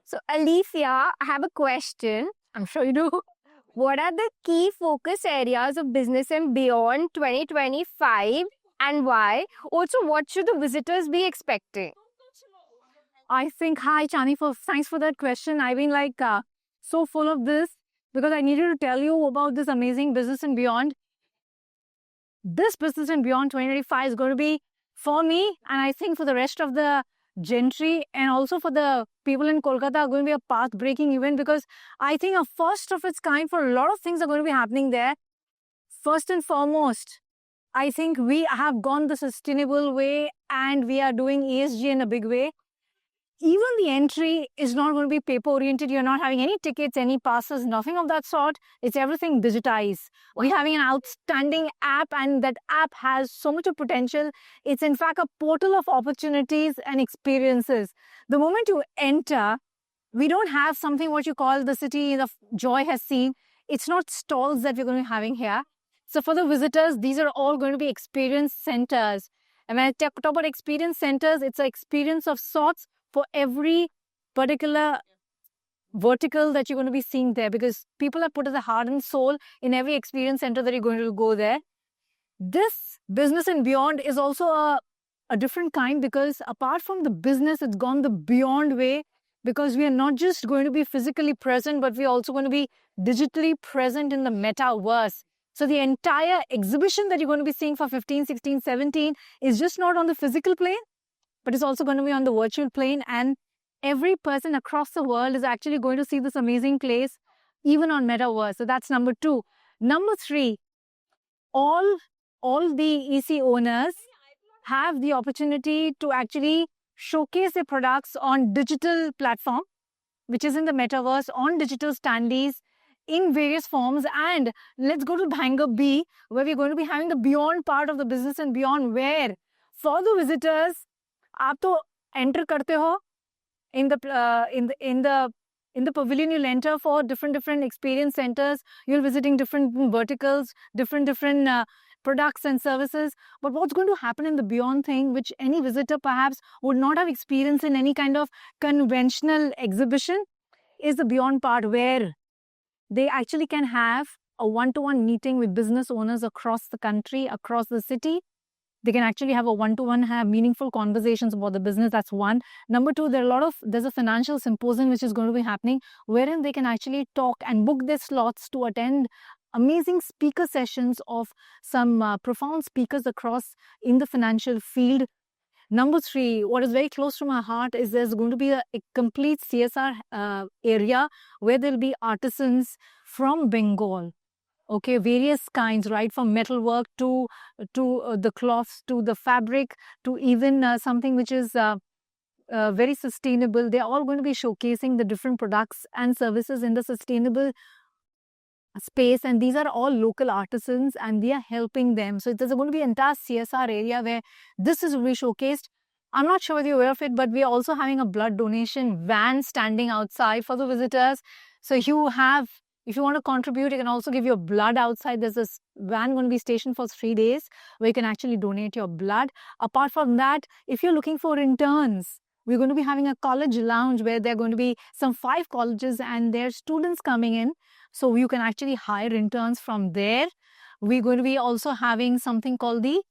So, Alethea, I have a question. I'm sure you do. What are the key focus areas of Business and Beyond 2025 and why? Also, what should the visitors be expecting? I think, hi, Chani, thanks for that question. I've been so full of this because I needed to tell you about this amazing Business and Beyond. This Business and Beyond 2025 is going to be for me, and I think for the rest of the gentry and also for the people in Kolkata, going to be a path-breaking event because I think a first of its kind for a lot of things are going to be happening there. First and foremost, I think we have gone the sustainable way and we are doing ESG in a big way. Even the entry is not going to be paper oriented. You're not having any tickets, any passes, nothing of that sort. It's everything digitized. We're having an outstanding app, and that app has so much of potential. It's in fact a portal of opportunities and experiences. The moment you enter, we don't have something what you call the city of joy has seen. It's not stalls that we're going to be having here. So for the visitors, these are all going to be experience centers. And when I talk about experience centers, it's an experience of sorts for every particular vertical that you're going to be seeing there, because people have put as a heart and soul in every experience center that you're going to go there. This Business and Beyond is also a different kind, because apart from the business, it's gone the beyond way, because we are not just going to be physically present, but we're also going to be digitally present in the metaverse. So the entire exhibition that you're going to be seeing for 15, 16, 17 is just not on the physical plane, but it's also going to be on the virtual plane. And every person across the world is actually going to see this amazing place, even on metaverse. So that's number 2. Number 3, all the EC owners have the opportunity to actually showcase their products on digital platform, which is in the metaverse, on digital standees in various forms. And let's go to Hangar B, where we're going to be having the beyond part of the Business and Beyond, where for the visitors, आप तो enter करते हो in the pavilion. You'll enter for different experience centers. You're visiting different verticals, different products and services. But what's going to happen in the beyond thing, which any visitor perhaps would not have experienced in any kind of conventional exhibition, is the beyond part, where they actually can have a one-to-one meeting with business owners across the country, across the city. They can actually have a one-to-one, have meaningful conversations about the business. That's one. Number 2, there's a financial symposium which is going to be happening, wherein they can actually talk and book their slots to attend amazing speaker sessions of some profound speakers across in the financial field. Number 3, what is very close to my heart is there's going to be a complete CSR area where there'll be artisans from Bengal. Okay, various kinds, right from metalwork to the cloths, to the fabric, to even something which is very sustainable. They're all going to be showcasing the different products and services in the sustainable space, and these are all local artisans and we are helping them. So there's going to be an entire CSR area where this is really showcased. I'm not sure whether you're aware of it, but we are also having a blood donation van standing outside for the visitors. So if you want to contribute, you can also give your blood outside. There's this van going to be stationed for 3 days where you can actually donate your blood. Apart from that, if you're looking for interns, we're going to be having a college lounge where there are going to be some 5 colleges and their students coming in. So you can actually hire interns from there. We're going to be also having something called the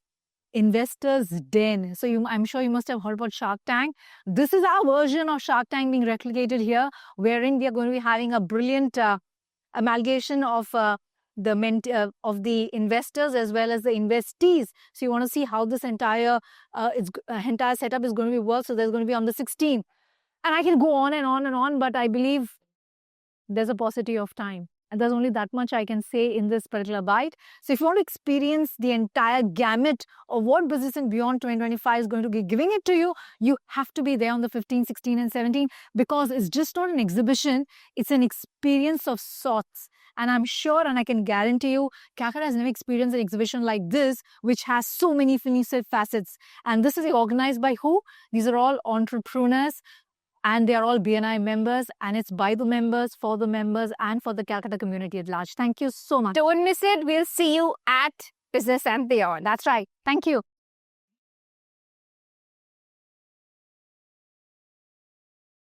Investors Den. So I'm sure you must have heard about Shark Tank. This is our version of Shark Tank being replicated here, wherein we are going to be having a brilliant amalgamation of the investors as well as the investees. So you want to see how this entire setup is going to be worked. So there's going to be on the 16th. And I can go on and on and on, but I believe there's a paucity of time. And there's only that much I can say in this particular bite. So if you want to experience the entire gamut of what Business and Beyond 2025 is going to be giving it to you, you have to be there on the 15, 16 and 17, because it's just not an exhibition, it's an experience of sorts. And I'm sure, and I can guarantee you, Calcutta has never experienced an exhibition like this, which has so many facets. And this is organized by who? These are all entrepreneurs. And they are all BNI members, and it's by the members, for the members, and for the Calcutta community at large. Thank you so much. Don't miss it. We'll see you at Business and Beyond. That's right. Thank you.